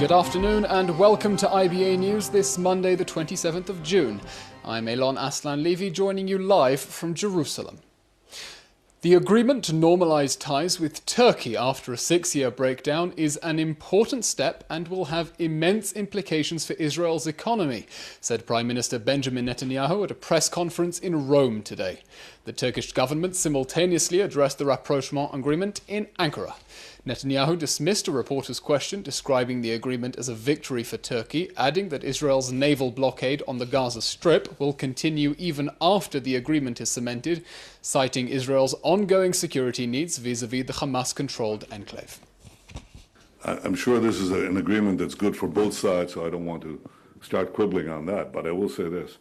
Good afternoon and welcome to IBA News this Monday the 27th of June. I'm Elon Aslan-Levy joining you live from Jerusalem. The agreement to normalise ties with Turkey after a 6-year breakdown is an important step and will have immense implications for Israel's economy, said Prime Minister Benjamin Netanyahu at a press conference in Rome today. The Turkish government simultaneously addressed the rapprochement agreement in Ankara. Netanyahu dismissed a reporter's question describing the agreement as a victory for Turkey, adding that Israel's naval blockade on the Gaza Strip will continue even after the agreement is cemented, citing Israel's ongoing security needs vis-à-vis the Hamas-controlled enclave. I'm sure this is an agreement that's good for both sides, so I don't want to start quibbling on that, but I will say this.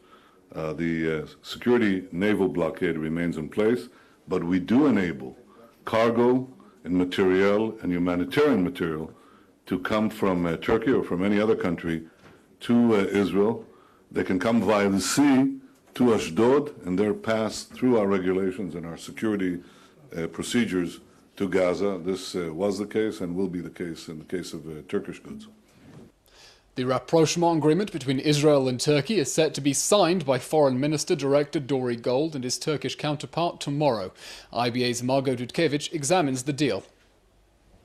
The security naval blockade remains in place, but we do enable cargo and material and humanitarian material to come from Turkey or from any other country to Israel. They can come via the sea to Ashdod and there pass through our regulations and our security procedures to Gaza. This was the case and will be the case in the case of Turkish goods. The rapprochement agreement between Israel and Turkey is set to be signed by Foreign Minister Director Dori Gold and his Turkish counterpart tomorrow. IBA's Margot Dudkevich examines the deal.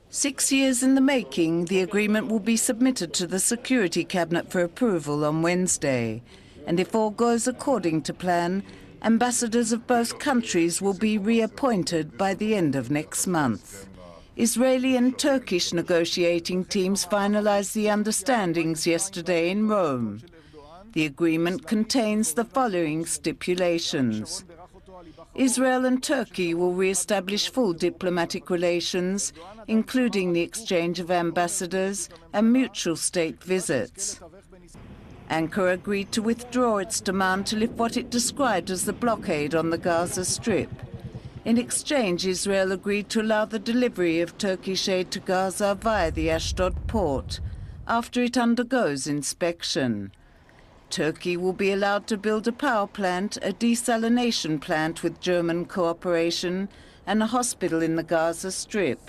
6 years in the making, the agreement will be submitted to the Security Cabinet for approval on Wednesday. And if all goes according to plan, ambassadors of both countries will be reappointed by the end of next month. Israeli and Turkish negotiating teams finalized the understandings yesterday in Rome. The agreement contains the following stipulations. Israel and Turkey will re-establish full diplomatic relations, including the exchange of ambassadors and mutual state visits. Ankara agreed to withdraw its demand to lift what it described as the blockade on the Gaza Strip. In exchange, Israel agreed to allow the delivery of Turkish aid to Gaza via the Ashdod port, after it undergoes inspection. Turkey will be allowed to build a power plant, a desalination plant with German cooperation, and a hospital in the Gaza Strip.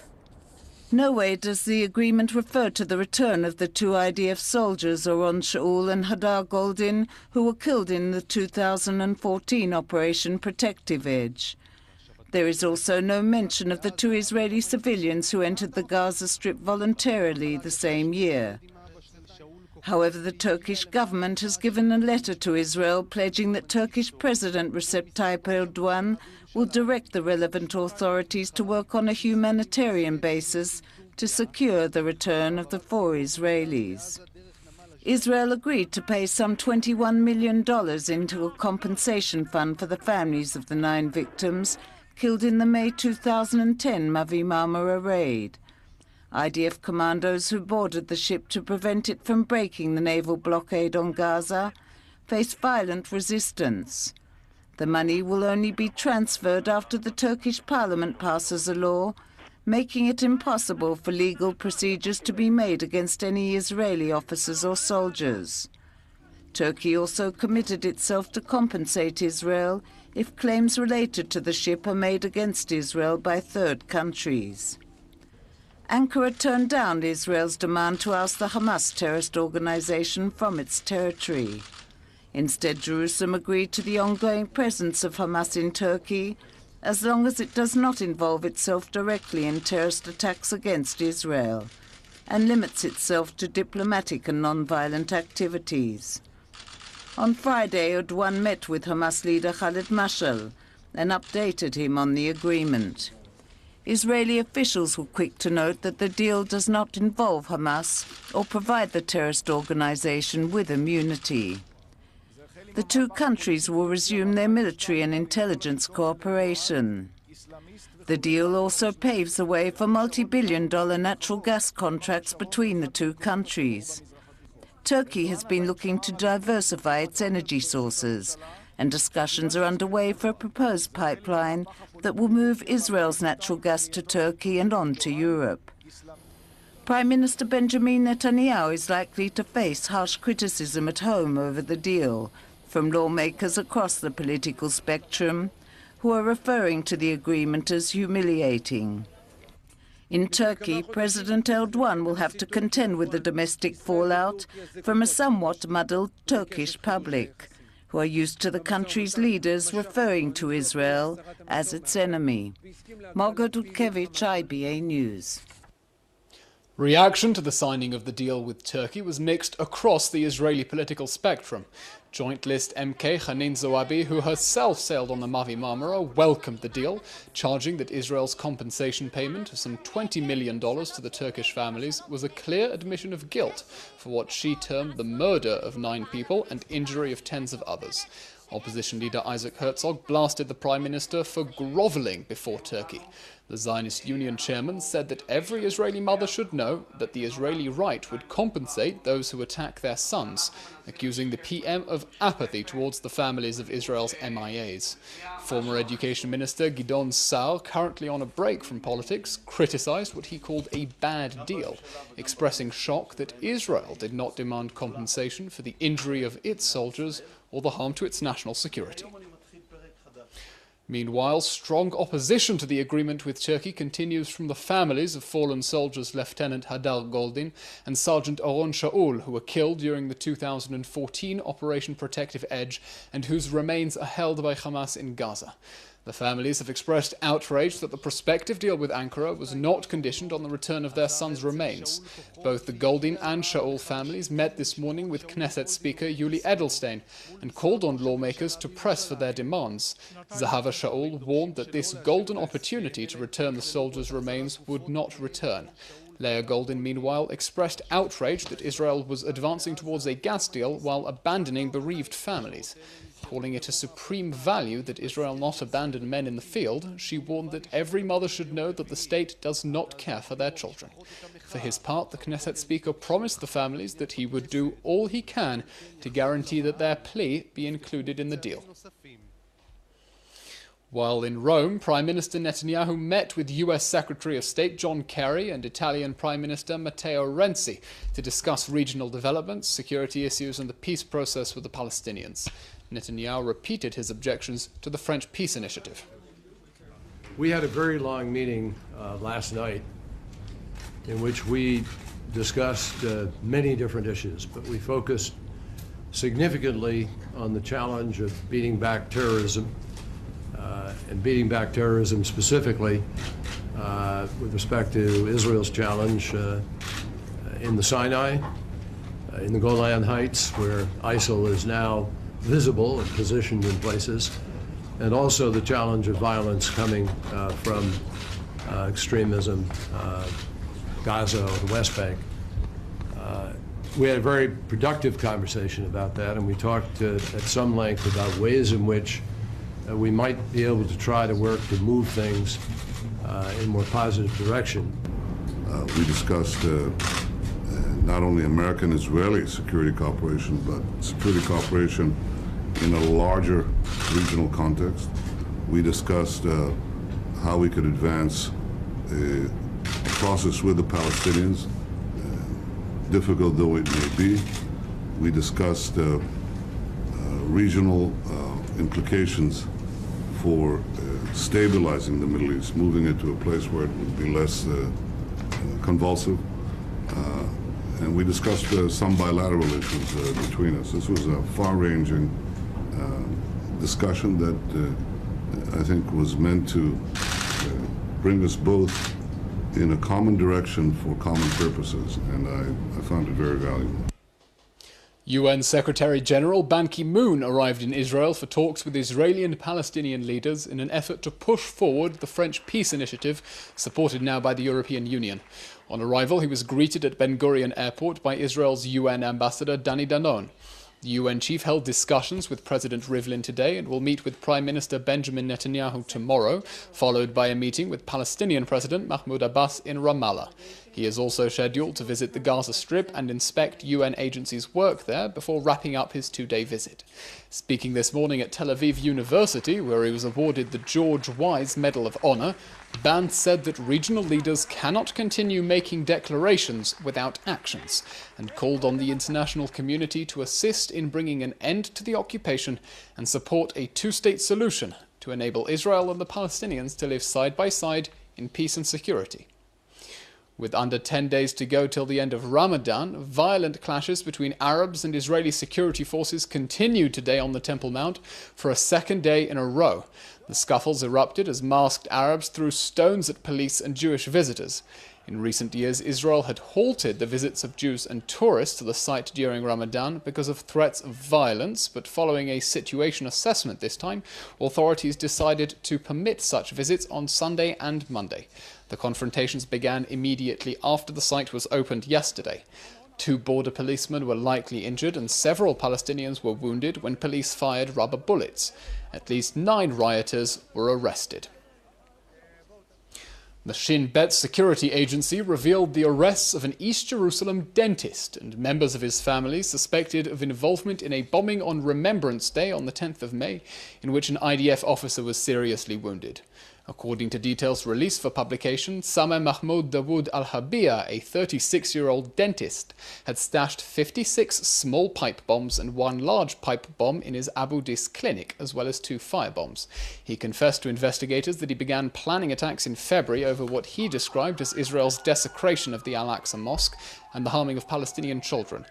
Nowhere does the agreement refer to the return of the two IDF soldiers, Oron Shaul and Hadar Goldin, who were killed in the 2014 Operation Protective Edge. There is also no mention of the two Israeli civilians who entered the Gaza Strip voluntarily the same year. However, the Turkish government has given a letter to Israel pledging that Turkish President Recep Tayyip Erdogan will direct the relevant authorities to work on a humanitarian basis to secure the return of the 4 Israelis. Israel agreed to pay some $21 million into a compensation fund for the families of the 9 victims killed in the May 2010 Mavi Marmara raid. IDF commandos who boarded the ship to prevent it from breaking the naval blockade on Gaza faced violent resistance. The money will only be transferred after the Turkish parliament passes a law making it impossible for legal procedures to be made against any Israeli officers or soldiers. Turkey also committed itself to compensate Israel if claims related to the ship are made against Israel by third countries. Ankara turned down Israel's demand to oust the Hamas terrorist organization from its territory. Instead, Jerusalem agreed to the ongoing presence of Hamas in Turkey as long as it does not involve itself directly in terrorist attacks against Israel and limits itself to diplomatic and non-violent activities. On Friday, Erdogan met with Hamas leader Khaled Mashal and updated him on the agreement. Israeli officials were quick to note that the deal does not involve Hamas or provide the terrorist organization with immunity. The two countries will resume their military and intelligence cooperation. The deal also paves the way for multi-billion-dollar natural gas contracts between the two countries. Turkey has been looking to diversify its energy sources, and discussions are underway for a proposed pipeline that will move Israel's natural gas to Turkey and on to Europe. Prime Minister Benjamin Netanyahu is likely to face harsh criticism at home over the deal from lawmakers across the political spectrum who are referring to the agreement as humiliating. In Turkey, President Erdogan will have to contend with the domestic fallout from a somewhat muddled Turkish public, who are used to the country's leaders referring to Israel as its enemy. Margot Dudkevich, IBA News. Reaction to the signing of the deal with Turkey was mixed across the Israeli political spectrum. Joint List MK Hanin Zoabi, who herself sailed on the Mavi Marmara, welcomed the deal, charging that Israel's compensation payment of some $20 million to the Turkish families was a clear admission of guilt for what she termed the murder of 9 people and injury of tens of others. Opposition leader Isaac Herzog blasted the Prime Minister for grovelling before Turkey. The Zionist Union chairman said that every Israeli mother should know that the Israeli right would compensate those who attack their sons, accusing the PM of apathy towards the families of Israel's MIAs. Former Education Minister Gidon Saar, currently on a break from politics, criticized what he called a bad deal, expressing shock that Israel did not demand compensation for the injury of its soldiers or the harm to its national security. Meanwhile, strong opposition to the agreement with Turkey continues from the families of fallen soldiers Lieutenant Hadar Goldin and Sergeant Oron Shaul, who were killed during the 2014 Operation Protective Edge and whose remains are held by Hamas in Gaza. The families have expressed outrage that the prospective deal with Ankara was not conditioned on the return of their sons' remains. Both the Goldin and Shaul families met this morning with Knesset Speaker Yuli Edelstein and called on lawmakers to press for their demands. Zahava Shaul warned that this golden opportunity to return the soldiers' remains would not return. Leah Goldin, meanwhile, expressed outrage that Israel was advancing towards a gas deal while abandoning bereaved families. Calling it a supreme value that Israel not abandon men in the field, she warned that every mother should know that the state does not care for their children. For his part, the Knesset Speaker promised the families that he would do all he can to guarantee that their plea be included in the deal. While in Rome, Prime Minister Netanyahu met with US Secretary of State John Kerry and Italian Prime Minister Matteo Renzi to discuss regional developments, security issues and the peace process with the Palestinians. Netanyahu repeated his objections to the French peace initiative. We had a very long meeting last night in which we discussed many different issues, but we focused significantly on the challenge of beating back terrorism, and beating back terrorism specifically with respect to Israel's challenge in the Sinai, in the Golan Heights, where ISIL is now visible and positioned in places, and also the challenge of violence coming from extremism, Gaza or the West Bank. We had a very productive conversation about that, and we talked at some length about ways in which we might be able to try to work to move things in a more positive direction. We discussed not only American-Israeli security cooperation, but security cooperation in a larger regional context. We discussed how we could advance a process with the Palestinians, difficult though it may be. We discussed regional implications for stabilizing the Middle East, moving it to a place where it would be less convulsive. And we discussed some bilateral issues between us. This was a far-ranging discussion that I think was meant to bring us both in a common direction for common purposes, and I found it very valuable. UN Secretary-General Ban Ki-moon arrived in Israel for talks with Israeli and Palestinian leaders in an effort to push forward the French peace initiative, supported now by the European Union. On arrival, he was greeted at Ben Gurion Airport by Israel's UN ambassador Danny Danon. The UN chief held discussions with President Rivlin today and will meet with Prime Minister Benjamin Netanyahu tomorrow, followed by a meeting with Palestinian President Mahmoud Abbas in Ramallah. He is also scheduled to visit the Gaza Strip and inspect UN agencies' work there before wrapping up his 2-day visit. Speaking this morning at Tel Aviv University, where he was awarded the George Wise Medal of Honor, Ban said that regional leaders cannot continue making declarations without actions, and called on the international community to assist in bringing an end to the occupation and support a two-state solution to enable Israel and the Palestinians to live side by side in peace and security. With under 10 days to go till the end of Ramadan, violent clashes between Arabs and Israeli security forces continued today on the Temple Mount for a second day in a row. The scuffles erupted as masked Arabs threw stones at police and Jewish visitors. In recent years, Israel had halted the visits of Jews and tourists to the site during Ramadan because of threats of violence, but following a situation assessment this time, authorities decided to permit such visits on Sunday and Monday. The confrontations began immediately after the site was opened yesterday. 2 border policemen were likely injured and several Palestinians were wounded when police fired rubber bullets. At least 9 rioters were arrested. The Shin Bet security agency revealed the arrests of an East Jerusalem dentist and members of his family suspected of involvement in a bombing on Remembrance Day on the 10th of May, in which an IDF officer was seriously wounded. According to details released for publication, Sameh Mahmoud Dawood al-Habia, a 36-year-old dentist, had stashed 56 small pipe bombs and 1 large pipe bomb in his Abu Dis clinic, as well as 2 firebombs. He confessed to investigators that he began planning attacks in February over what he described as Israel's desecration of the Al-Aqsa Mosque and the harming of Palestinian children.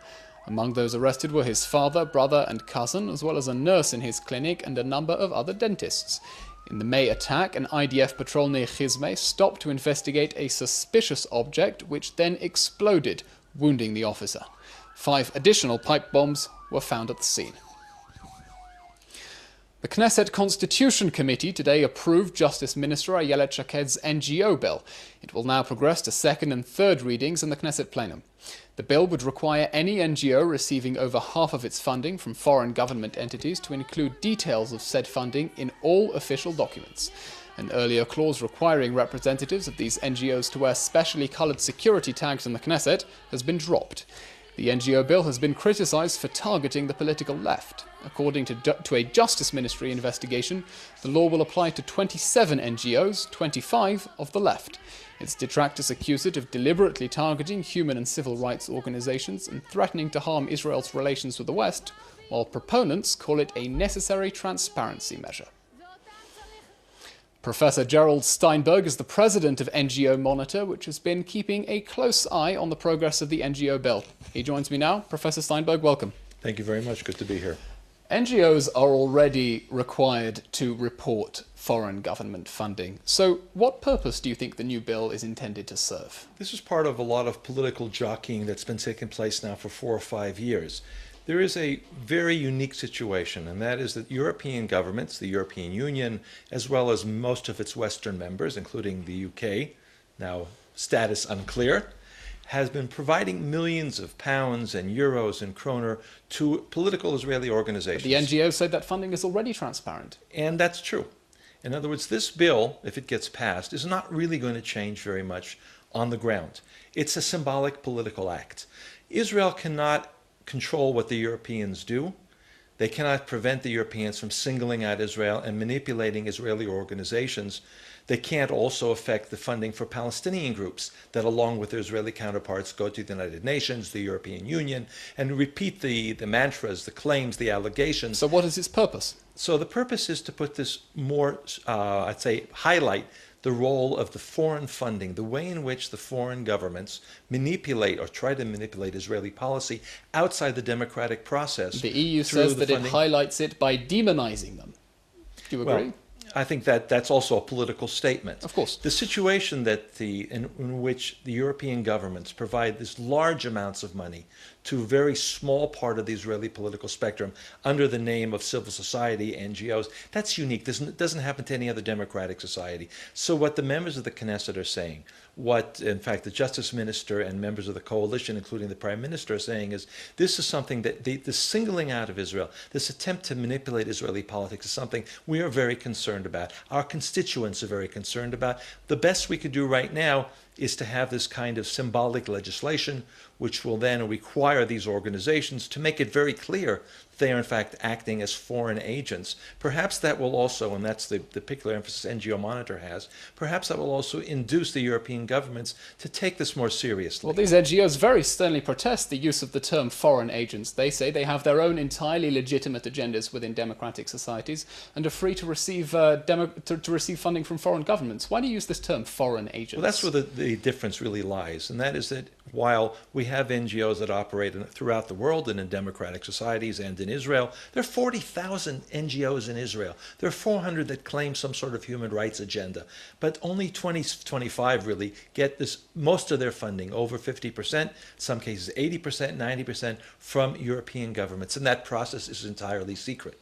Among those arrested were his father, brother and cousin, as well as a nurse in his clinic and a number of other dentists. In the May attack, an IDF patrol near Chizmeh stopped to investigate a suspicious object, which then exploded, wounding the officer. 5 additional pipe bombs were found at the scene. The Knesset Constitution Committee today approved Justice Minister Ayelet Shaked's NGO bill. It will now progress to second and third readings in the Knesset plenum. The bill would require any NGO receiving over half of its funding from foreign government entities to include details of said funding in all official documents. An earlier clause requiring representatives of these NGOs to wear specially coloured security tags in the Knesset has been dropped. The NGO bill has been criticised for targeting the political left. According to a Justice Ministry investigation, the law will apply to 27 NGOs, 25 of the left. Its detractors accuse it of deliberately targeting human and civil rights organisations and threatening to harm Israel's relations with the West, while proponents call it a necessary transparency measure. Professor Gerald Steinberg is the president of NGO Monitor, which has been keeping a close eye on the progress of the NGO bill. He joins me now. Professor Steinberg, welcome. Thank you very much. Good to be here. NGOs are already required to report foreign government funding. So what purpose do you think the new bill is intended to serve? This is part of a lot of political jockeying that's been taking place now for 4 or 5 years. There is a very unique situation, and that is that European governments, the European Union, as well as most of its Western members, including the UK, now status unclear, has been providing millions of pounds and euros and kroner to political Israeli organizations. The NGOs said that funding is already transparent. And that's true. In other words, this bill, if it gets passed, is not really going to change very much on the ground. It's a symbolic political act. Israel cannot control what the Europeans do. They cannot prevent the Europeans from singling out Israel and manipulating Israeli organizations. They can't also affect the funding for Palestinian groups that, along with their Israeli counterparts, go to the United Nations, the European Union, and repeat the mantras, the claims, the allegations. So what is its purpose? So the purpose is to put this more, I'd say, highlight the role of the foreign funding, the way in which the foreign governments manipulate or try to manipulate Israeli policy outside the democratic process. The EU says that it highlights it by demonizing them. Do you agree? Well, I think that's also a political statement. Of course. The situation that in which the European governments provide these large amounts of money to a very small part of the Israeli political spectrum under the name of civil society, NGOs, that's unique. This doesn't happen to any other democratic society. So what the members of the Knesset are saying, what, in fact, the Justice Minister and members of the coalition, including the Prime Minister, are saying is this is something that the singling out of Israel, this attempt to manipulate Israeli politics is something we are very concerned about. Our constituents are very concerned about. The best we could do right now is to have this kind of symbolic legislation which will then require these organizations to make it very clear they are in fact acting as foreign agents. Perhaps that will also, and that's the particular emphasis NGO Monitor has, perhaps that will also induce the European governments to take this more seriously. Well, these NGOs very sternly protest the use of the term foreign agents. They say they have their own entirely legitimate agendas within democratic societies and are free to receive to receive funding from foreign governments. Why do you use this term foreign agents? Well, that's where the difference really lies, and that is that while we have NGOs that operate throughout the world and in democratic societies and in Israel, there are 40,000 NGOs in Israel. There are 400 that claim some sort of human rights agenda, but only 25 really get this most of their funding, over 50%, some cases 80%, 90% from European governments, and that process is entirely secret.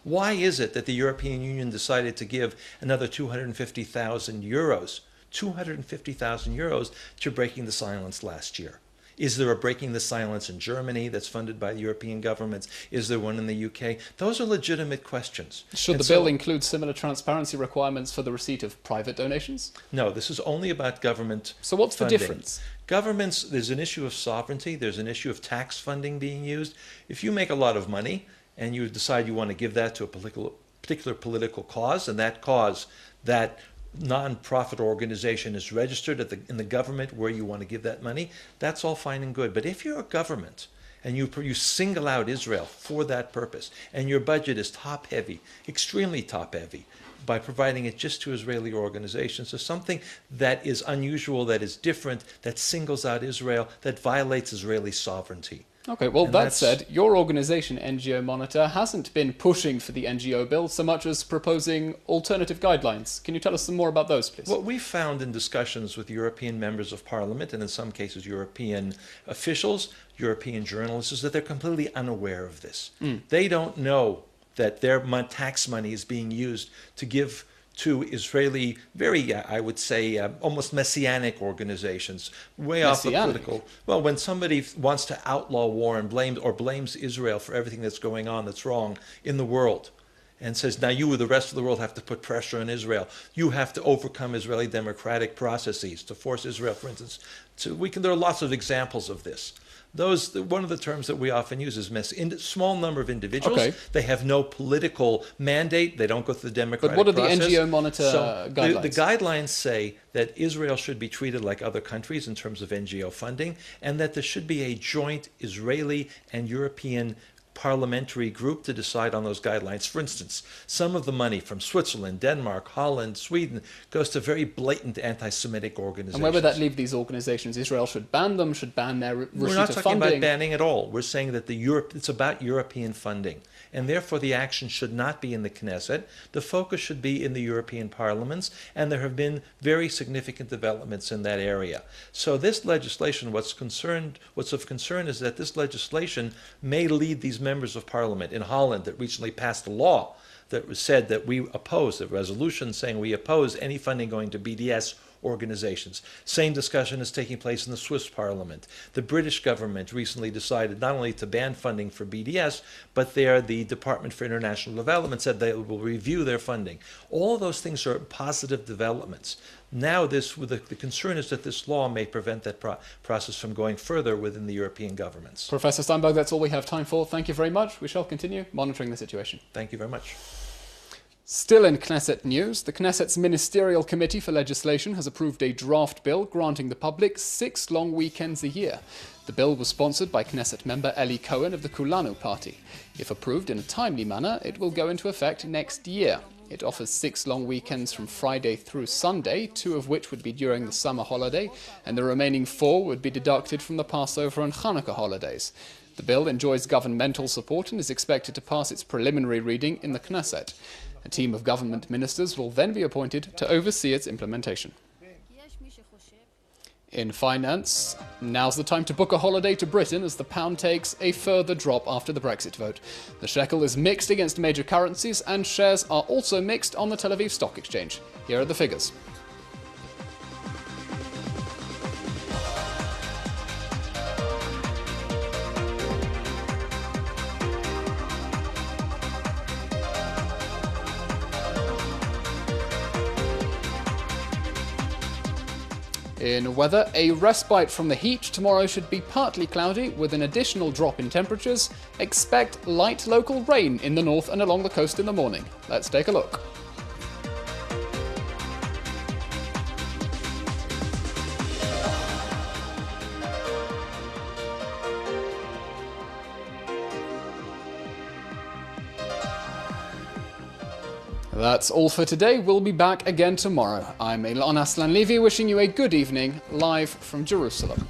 Why is it that the European Union decided to give another 250,000 euros 250,000 euros to Breaking the Silence last year? Is there a Breaking the Silence in Germany that's funded by the European governments? Is there one in the UK? Those are legitimate questions. Should the bill include similar transparency requirements for the receipt of private donations? No, this is only about government So what's funding. the difference? Governments, there's an issue of sovereignty, there's an issue of tax funding being used. If you make a lot of money and you decide you want to give that to a particular political cause, and that cause, that non-profit organization is registered in the government where you want to give that money, that's all fine and good. But if you're a government and you single out Israel for that purpose, and your budget is top-heavy, extremely top-heavy, by providing it just to Israeli organizations, there's something that is unusual, that is different, that singles out Israel, that violates Israeli sovereignty. Okay, well, that said, your organization, NGO Monitor, hasn't been pushing for the NGO bill so much as proposing alternative guidelines. Can you tell us some more about those, please? What we found in discussions with European members of parliament, and in some cases European officials, European journalists, is that they're completely unaware of this. They don't know that their tax money is being used to give to Israeli, very, I would say, almost messianic organizations, way off the political. Well, when somebody wants to outlaw war and blames Israel for everything that's going on that's wrong in the world, and says, now you, the rest of the world, have to put pressure on Israel. You have to overcome Israeli democratic processes to force Israel, for instance, there are lots of examples of this. One of the terms that we often use is small number of individuals. Okay. They have no political mandate. They don't go through the democratic process. But what are process. the NGO Monitor guidelines? The guidelines say that Israel should be treated like other countries in terms of NGO funding, and that there should be a joint Israeli and European parliamentary group to decide on those guidelines. For instance, some of the money from Switzerland, Denmark, Holland, Sweden goes to very blatant anti-Semitic organizations. And where would that leave these organizations? Israel should ban them, should ban their receipt of funding? We're not talking about banning at all. We're saying that it's about European funding. And therefore the action should not be in the Knesset. The focus should be in the European parliaments, and there have been very significant developments in that area. So this legislation, what's of concern is that this legislation may lead these members of parliament in Holland that recently passed a law that said that we oppose, a resolution saying we oppose any funding going to BDS organizations. Same discussion is taking place in the Swiss parliament. The British government recently decided not only to ban funding for BDS, but the Department for International Development said they will review their funding. All of those things are positive developments. Now the concern is that this law may prevent that process from going further within the European governments. Professor Steinberg, that's all we have time for. Thank you very much. We shall continue monitoring the situation. Thank you very much. Still in Knesset news, the Knesset's Ministerial Committee for Legislation has approved a draft bill granting the public 6 long weekends a year. The bill was sponsored by Knesset member Eli Cohen of the Kulanu party. If approved in a timely manner, it will go into effect next year. It offers 6 long weekends from Friday through Sunday, 2 of which would be during the summer holiday, and the remaining 4 would be deducted from the Passover and Hanukkah holidays. The bill enjoys governmental support and is expected to pass its preliminary reading in the Knesset. A team of government ministers will then be appointed to oversee its implementation. In finance, now's the time to book a holiday to Britain as the pound takes a further drop after the Brexit vote. The shekel is mixed against major currencies and shares are also mixed on the Tel Aviv Stock Exchange. Here are the figures. In weather, a respite from the heat. Tomorrow should be partly cloudy with an additional drop in temperatures. Expect light local rain in the north and along the coast in the morning. Let's take a look. That's all for today. We'll be back again tomorrow. I'm Elon Aslan Levy, wishing you a good evening, live from Jerusalem.